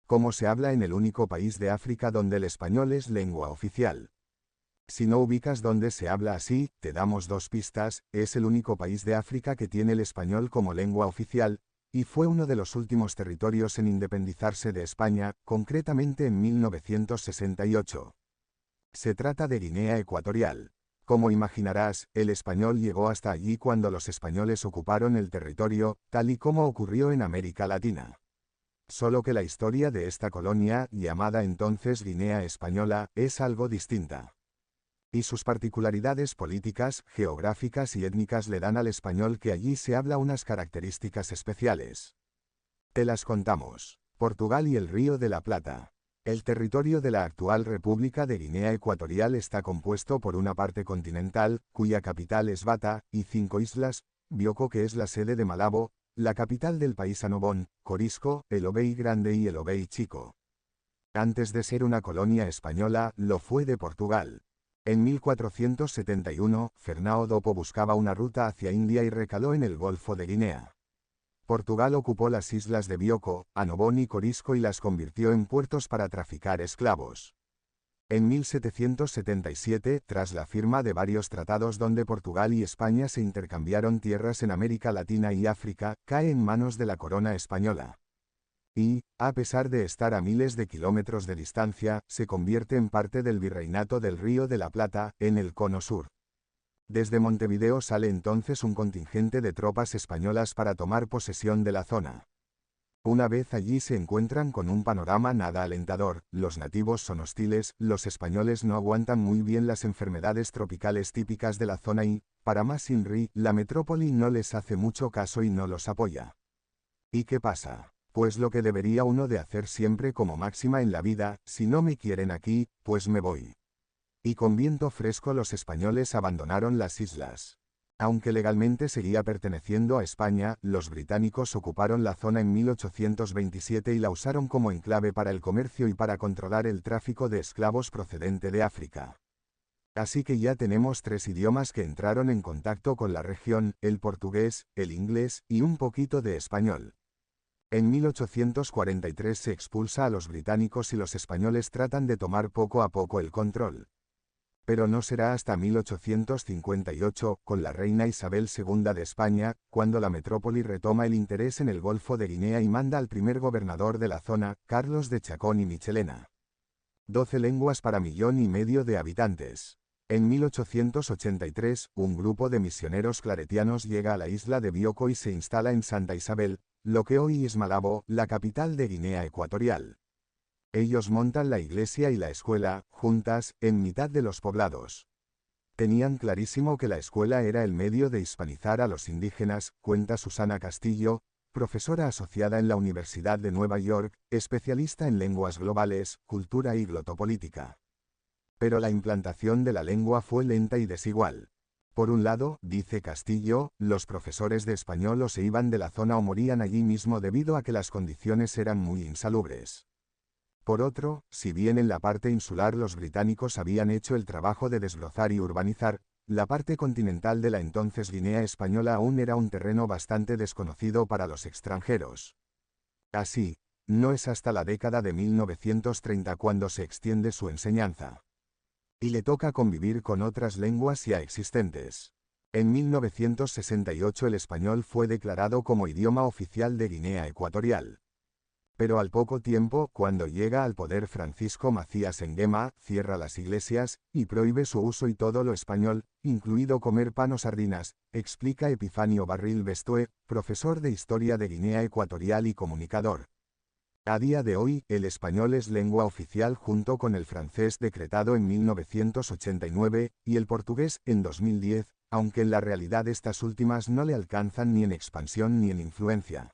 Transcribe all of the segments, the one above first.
Como se habla en el único país de África donde el español es lengua oficial. Si no ubicas dónde se habla así, te damos dos pistas: es el único país de África que tiene el español como lengua oficial, y fue uno de los últimos territorios en independizarse de España, concretamente en 1968. Se trata de Guinea Ecuatorial. Como imaginarás, el español llegó hasta allí cuando los españoles ocuparon el territorio, tal y como ocurrió en América Latina. Solo que la historia de esta colonia, llamada entonces Guinea Española, es algo distinta. Y sus particularidades políticas, geográficas y étnicas le dan al español que allí se habla unas características especiales. Te las contamos. Portugal y el Río de la Plata. El territorio de la actual República de Guinea Ecuatorial está compuesto por una parte continental, cuya capital es Bata, y 5 islas: Bioko, que es la sede de Malabo, la capital del país Annobón, Corisco, El Obey Grande y El Obey Chico. Antes de ser una colonia española, lo fue de Portugal. En 1471, Fernão Dopo buscaba una ruta hacia India y recaló en el Golfo de Guinea. Portugal ocupó las islas de Bioko, Annobón y Corisco y las convirtió en puertos para traficar esclavos. En 1777, tras la firma de varios tratados donde Portugal y España se intercambiaron tierras en América Latina y África, cae en manos de la corona española. Y, a pesar de estar a miles de kilómetros de distancia, se convierte en parte del Virreinato del Río de la Plata, en el Cono Sur. Desde Montevideo sale entonces un contingente de tropas españolas para tomar posesión de la zona. Una vez allí se encuentran con un panorama nada alentador: los nativos son hostiles, los españoles no aguantan muy bien las enfermedades tropicales típicas de la zona y, para más inri, la metrópoli no les hace mucho caso y no los apoya. ¿Y qué pasa? Pues lo que debería uno de hacer siempre como máxima en la vida: si no me quieren aquí, pues me voy. Y con viento fresco los españoles abandonaron las islas. Aunque legalmente seguía perteneciendo a España, los británicos ocuparon la zona en 1827 y la usaron como enclave para el comercio y para controlar el tráfico de esclavos procedente de África. Así que ya tenemos 3 idiomas que entraron en contacto con la región: el portugués, el inglés y un poquito de español. En 1843 se expulsa a los británicos y los españoles tratan de tomar poco a poco el control. Pero no será hasta 1858, con la reina Isabel II de España, cuando la metrópoli retoma el interés en el Golfo de Guinea y manda al primer gobernador de la zona, Carlos de Chacón y Michelena. 12 lenguas para 1,5 millones de habitantes. En 1883, un grupo de misioneros claretianos llega a la isla de Bioko y se instala en Santa Isabel, lo que hoy es Malabo, la capital de Guinea Ecuatorial. Ellos montan la iglesia y la escuela, juntas, en mitad de los poblados. Tenían clarísimo que la escuela era el medio de hispanizar a los indígenas, cuenta Susana Castillo, profesora asociada en la Universidad de Nueva York, especialista en lenguas globales, cultura y glotopolítica. Pero la implantación de la lengua fue lenta y desigual. Por un lado, dice Castillo, los profesores de español o se iban de la zona o morían allí mismo debido a que las condiciones eran muy insalubres. Por otro, si bien en la parte insular los británicos habían hecho el trabajo de desbrozar y urbanizar, la parte continental de la entonces Guinea Española aún era un terreno bastante desconocido para los extranjeros. Así, no es hasta la década de 1930 cuando se extiende su enseñanza. Y le toca convivir con otras lenguas ya existentes. En 1968 el español fue declarado como idioma oficial de Guinea Ecuatorial. Pero al poco tiempo, cuando llega al poder Francisco Macías Nguema, cierra las iglesias y prohíbe su uso y todo lo español, incluido comer pan o sardinas, explica Epifanio Barril Bestue, profesor de Historia de Guinea Ecuatorial y comunicador. A día de hoy, el español es lengua oficial junto con el francés decretado en 1989, y el portugués en 2010, aunque en la realidad estas últimas no le alcanzan ni en expansión ni en influencia.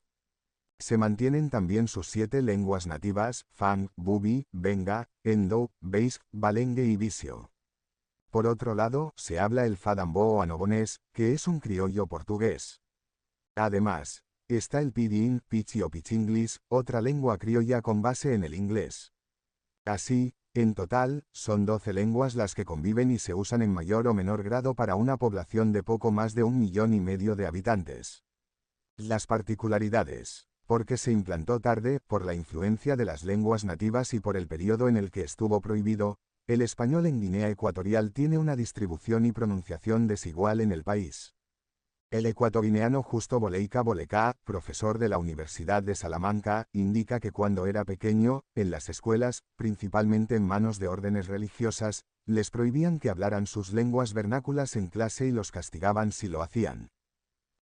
Se mantienen también sus 7 lenguas nativas: Fang, Bubi, Benga, Endo, Beisk, Balengue y Visio. Por otro lado, se habla el Fadambo o annobonés, que es un criollo portugués. Además, está el Pidgin, Pichi o Pichinglis, otra lengua criolla con base en el inglés. Así, en total, son 12 lenguas las que conviven y se usan en mayor o menor grado para una población de poco más de 1,5 millones de habitantes. Las particularidades. Porque se implantó tarde, por la influencia de las lenguas nativas y por el periodo en el que estuvo prohibido, el español en Guinea Ecuatorial tiene una distribución y pronunciación desigual en el país. El ecuatoguineano Justo Boleica Bolecá, profesor de la Universidad de Salamanca, indica que cuando era pequeño, en las escuelas, principalmente en manos de órdenes religiosas, les prohibían que hablaran sus lenguas vernáculas en clase y los castigaban si lo hacían.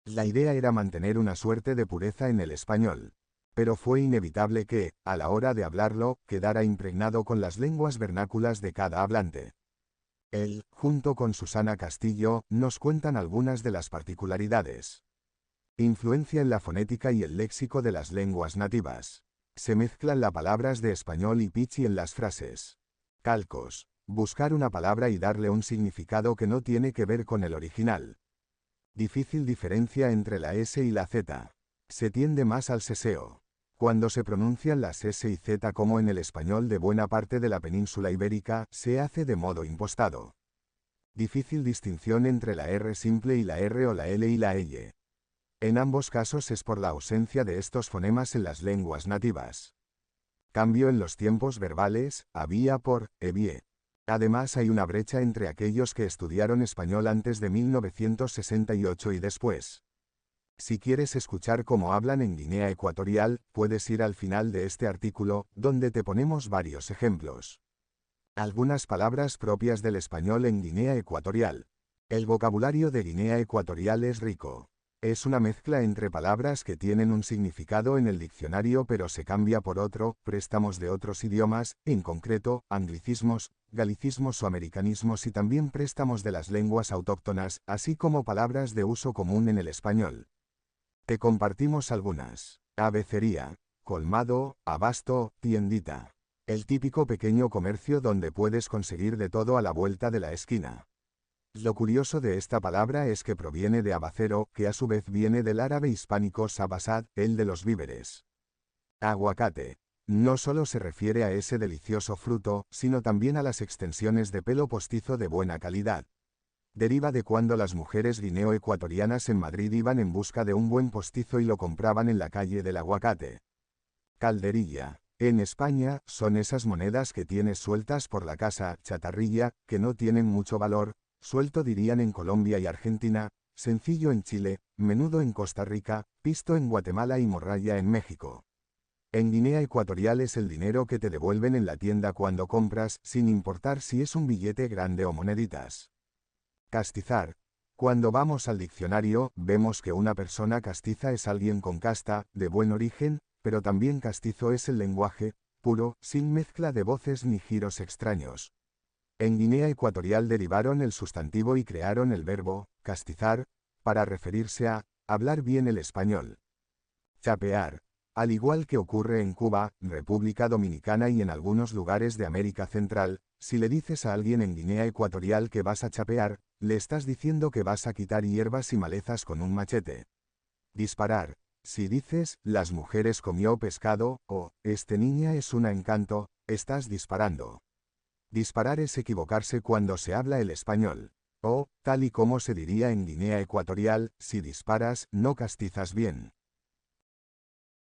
La idea era mantener una suerte de pureza en el español. Pero fue inevitable que, a la hora de hablarlo, quedara impregnado con las lenguas vernáculas de cada hablante. Él, junto con Susana Castillo, nos cuentan algunas de las particularidades. Influencia en la fonética y el léxico de las lenguas nativas. Se mezclan las palabras de español y pichi en las frases. Calcos. Buscar una palabra y darle un significado que no tiene que ver con el original. Difícil diferencia entre la S y la Z. Se tiende más al seseo. Cuando se pronuncian las S y Z como en el español de buena parte de la península ibérica, se hace de modo impostado. Difícil distinción entre la R simple y la R o la L y la L. En ambos casos es por la ausencia de estos fonemas en las lenguas nativas. Cambio en los tiempos verbales, había por, hebie. Además hay una brecha entre aquellos que estudiaron español antes de 1968 y después. Si quieres escuchar cómo hablan en Guinea Ecuatorial, puedes ir al final de este artículo, donde te ponemos varios ejemplos. Algunas palabras propias del español en Guinea Ecuatorial. El vocabulario de Guinea Ecuatorial es rico. Es una mezcla entre palabras que tienen un significado en el diccionario pero se cambia por otro, préstamos de otros idiomas, en concreto, anglicismos, galicismos o americanismos y también préstamos de las lenguas autóctonas, así como palabras de uso común en el español. Te compartimos algunas. Abecería, colmado, abasto, tiendita. El típico pequeño comercio donde puedes conseguir de todo a la vuelta de la esquina. Lo curioso de esta palabra es que proviene de abacero, que a su vez viene del árabe hispánico sabasad, el de los víveres. Aguacate. No solo se refiere a ese delicioso fruto, sino también a las extensiones de pelo postizo de buena calidad. Deriva de cuando las mujeres guineo-ecuatorianas en Madrid iban en busca de un buen postizo y lo compraban en la calle del aguacate. Calderilla. En España, son esas monedas que tienes sueltas por la casa, chatarrilla, que no tienen mucho valor, suelto dirían en Colombia y Argentina, sencillo en Chile, menudo en Costa Rica, pisto en Guatemala y morralla en México. En Guinea Ecuatorial es el dinero que te devuelven en la tienda cuando compras, sin importar si es un billete grande o moneditas. Castizar. Cuando vamos al diccionario, vemos que una persona castiza es alguien con casta, de buen origen, pero también castizo es el lenguaje, puro, sin mezcla de voces ni giros extraños. En Guinea Ecuatorial derivaron el sustantivo y crearon el verbo, castizar, para referirse a, hablar bien el español. Chapear. Al igual que ocurre en Cuba, República Dominicana y en algunos lugares de América Central, si le dices a alguien en Guinea Ecuatorial que vas a chapear, le estás diciendo que vas a quitar hierbas y malezas con un machete. Disparar. Si dices, las mujeres comió pescado, o, este niña es un encanto, estás disparando. Disparar es equivocarse cuando se habla el español. O, tal y como se diría en Guinea Ecuatorial, si disparas, no castizas bien.